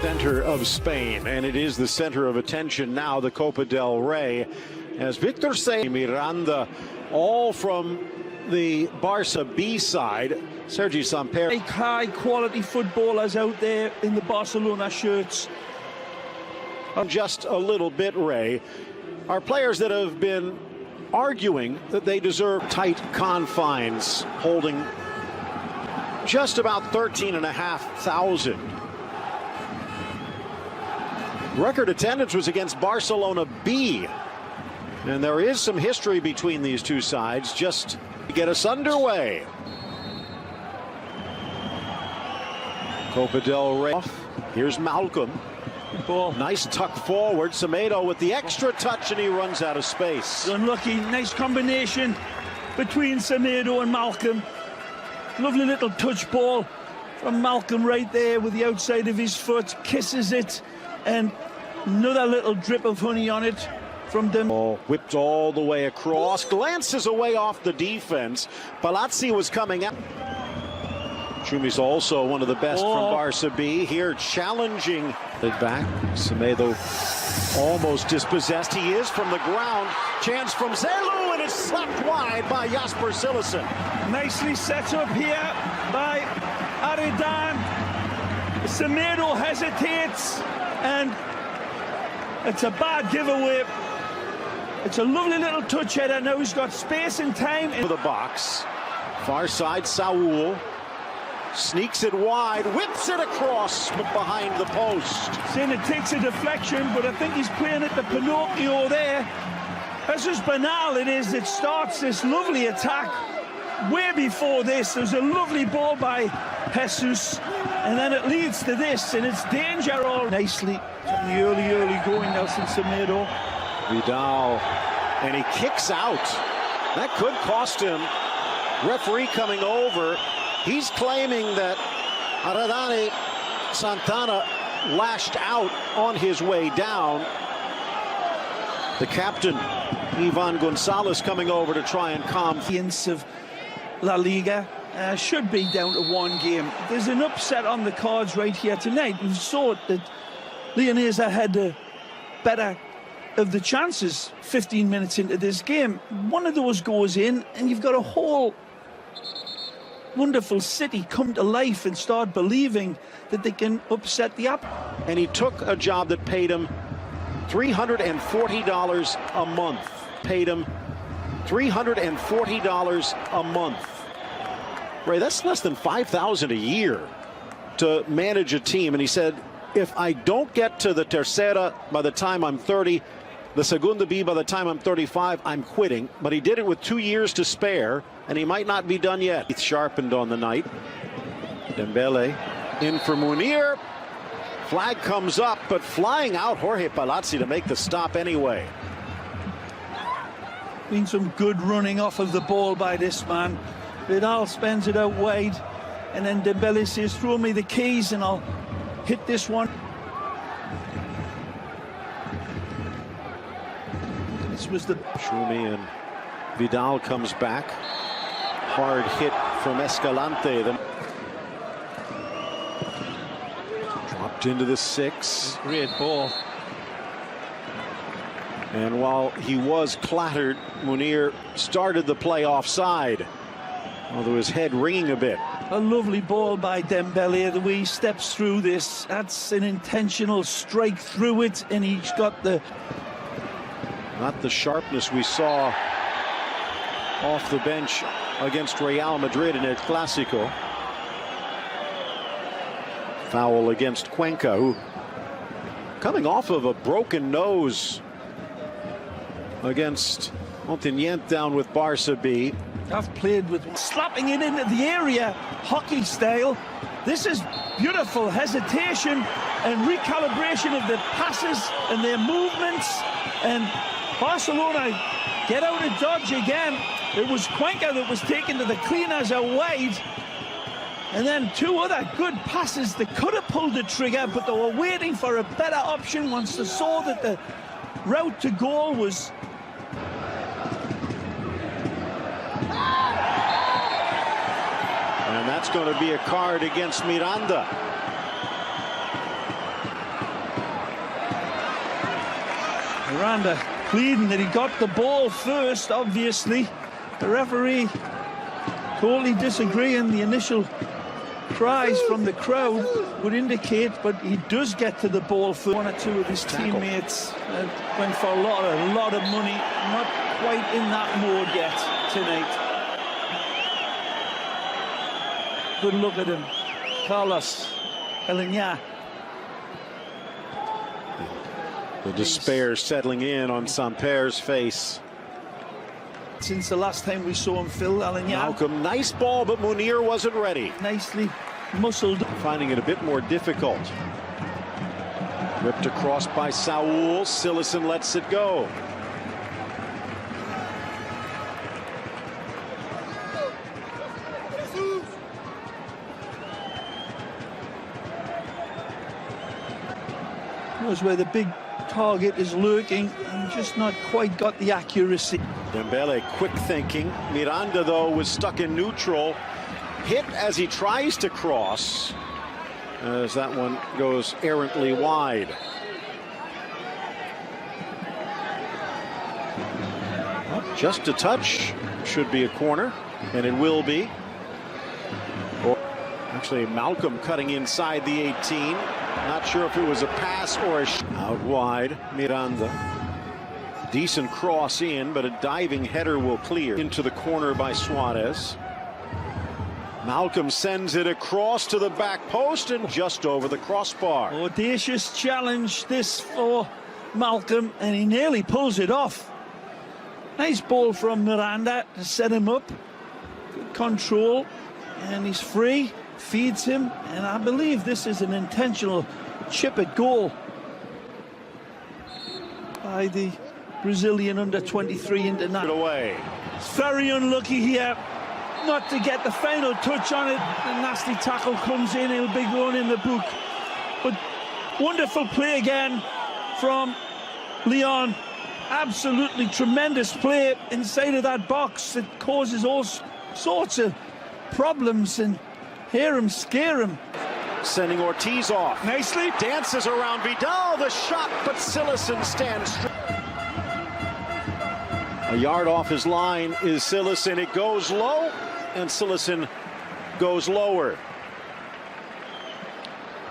Center of Spain, and it is the center of attention now, the Copa del Rey, as Victor say Miranda, all from the Barca B side. Sergi Samper. High quality footballers out there in the Barcelona shirts. Just a little bit, Ray, are players that have been arguing that they deserve tight confines, holding just about 13,500. Record attendance was against Barcelona B, and there is some history between these two sides just to get us underway. Copa del Rey. Here's Malcolm. Ball. Nice tuck forward. Semedo with the extra touch, and he runs out of space. Unlucky. Nice combination between Semedo and Malcolm. Lovely little touch ball from Malcolm right there with the outside of his foot. Kisses it, and another little drip of honey on it from them. Oh, whipped all the way across. Glances away off the defense. Palazzi was coming out. Chumi's also one of the best from Barca B. Here challenging it back. Semedo almost dispossessed. He is from the ground. Chance from Zelu, and it's slapped wide by Jasper Cillessen. Nicely set up here by Aridan. Semedo hesitates, and it's a bad giveaway. It's a lovely little touch header. Now he's got space and time. For the box. Far side, Saul. Sneaks it wide, whips it across behind the post. Saying it takes a deflection, but I think he's playing at the Pinocchio there. That's just banal it is. It starts this lovely attack. Way before this, there's a lovely ball by Jesus, and then it leads to this, and it's danger all nicely. From the early going, Nelson Semedo. Vidal, and he kicks out. That could cost him. Referee coming over. He's claiming that Aradane Santana lashed out on his way down. The captain, Ivan Gonzalez, coming over to try and calm the of La Liga. Should be down to one game. There's an upset on the cards right here tonight. We saw that Leonesa had the better of the chances 15 minutes into this game. One of those goes in, and you've got a whole wonderful city come to life and start believing that they can upset the app. And he took a job that paid him $340 a month. Paid him $340 a month. Ray, that's less than $5,000 a year to manage a team. And he said, if I don't get to the Tercera by the time I'm 30, the Segunda B by the time I'm 35, I'm quitting. But he did it with 2 years to spare, and he might not be done yet. He's sharpened on the night. Dembele in for Munir. Flag comes up, but flying out Jorge Palazzi to make the stop anyway. Been some good running off of the ball by this man. Vidal spends it out wide, and then Dembele says, throw me the keys and I'll hit this one. This was the Schumi, and Vidal comes back. Hard hit from Escalante. Dropped into the 6. Great ball. And while he was clattered, Munir started the play offside, although his head ringing a bit. A lovely ball by Dembele, the way he steps through this. That's an intentional strike through it, and he's got the... Not the sharpness we saw off the bench against Real Madrid in El Clásico. Foul against Cuenca, who coming off of a broken nose against Ontinyent down with Barca B. I've played with slapping it into the area, hockey style. This is beautiful hesitation and recalibration of the passes and their movements, and Barcelona get out of dodge again. It was Cuenca that was taken to the cleaners out wide, and then two other good passes that could have pulled the trigger, but they were waiting for a better option once they saw that the route to goal was... And that's going to be a card against Miranda. Miranda pleading that he got the ball first, obviously. The referee totally disagreeing. The initial cries from the crowd would indicate, but he does get to the ball for one or two of his teammates. Went for a lot of money. Not quite in that mode yet tonight. Good look at him. Carlos Ηіghlіghts. The despair settling in on Samper's face. Since the last time we saw him, Phil, Ηіghlіghts. Malcolm, nice ball, but Munir wasn't ready. Nicely muscled. Finding it a bit more difficult. Ripped across by Saul. Cillessen lets it go. Knows where the big target is lurking and just not quite got the accuracy. Dembele quick thinking. Miranda, though, was stuck in neutral. Hit as he tries to cross, as that one goes errantly wide. Just a touch, should be a corner, and it will be. Actually, Malcolm cutting inside the 18. Not sure if it was a pass or a out wide. Miranda. Decent cross in, but a diving header will clear into the corner by Suarez. Malcolm sends it across to the back post and just over the crossbar. Audacious challenge this for Malcolm, and he nearly pulls it off. Nice ball from Miranda to set him up. Good control, and he's free. Feeds him, and I believe this is an intentional chip at goal by the Brazilian under-23 international. Away. It's very unlucky here not to get the final touch on it. A nasty tackle comes in, it'll be going in the book. But wonderful play again from Leon. Absolutely tremendous play inside of that box. It causes all sorts of problems, and hear him, scare him. Sending Ortiz off. Nicely. Dances around Vidal, the shot, but Cillessen stands straight. A yard off his line is Cillessen. It goes low, and Cillessen goes lower.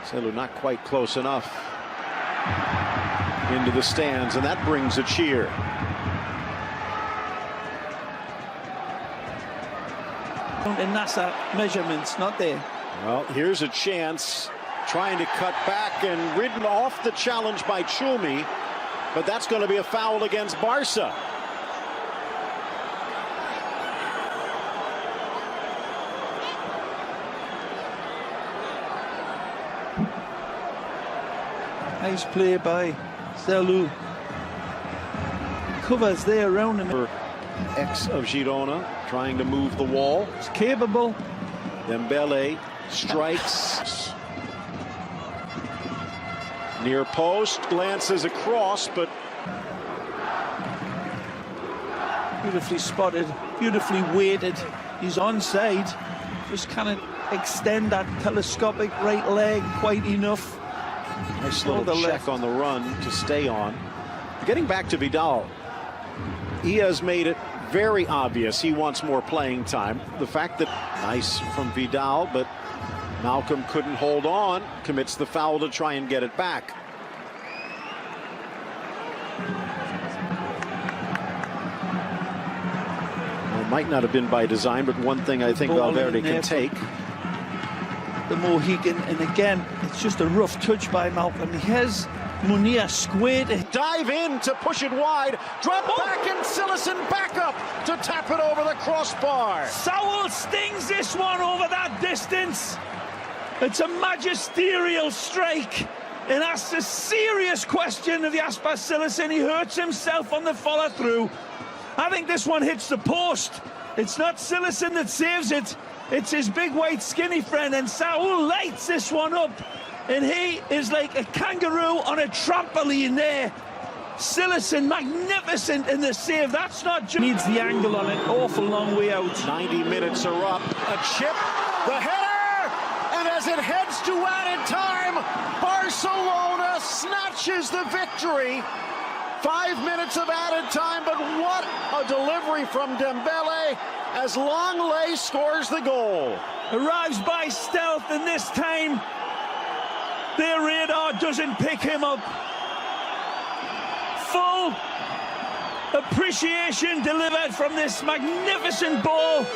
Celu not quite close enough into the stands, and that brings a cheer. NASA measurements, not there. Well, here's a chance, trying to cut back and ridden off the challenge by Chumi, but that's going to be a foul against Barca. Nice play by Zelu. Covers there around him. Ex of Girona trying to move the wall. He's capable. Dembele strikes. Near post, glances across, but beautifully spotted, beautifully weighted. He's onside. Just kind of extend that telescopic right leg quite enough. Nice little check on the run to stay on. Getting back to Vidal, he has made it very obvious he wants more playing time. The fact that nice from Vidal, but Malcolm couldn't hold on, commits the foul to try and get it back. Well, it might not have been by design, but one thing I think Valverde can take. The Mohican, and again, it's just a rough touch by Malcolm. He has Munir squared. Dive in to push it wide, drop back, and Cillessen back up to tap it over the crossbar. Saul stings this one over that distance. It's a magisterial strike, and asks a serious question of Jasper Cillessen. He hurts himself on the follow through. I think this one hits the post. It's not Cillessen that saves it. It's his big, white, skinny friend, and Saul lights this one up. And he is like a kangaroo on a trampoline there. Cillessen, magnificent in the save. That's not just... Needs the angle on it. Awful long way out. 90 minutes are up. A chip, the header! And as it heads to added time, Barcelona snatches the victory. 5 minutes of added time, but what a delivery from Dembele as Longley scores the goal. Arrives by stealth, and this time their radar doesn't pick him up. Full appreciation delivered from this magnificent ball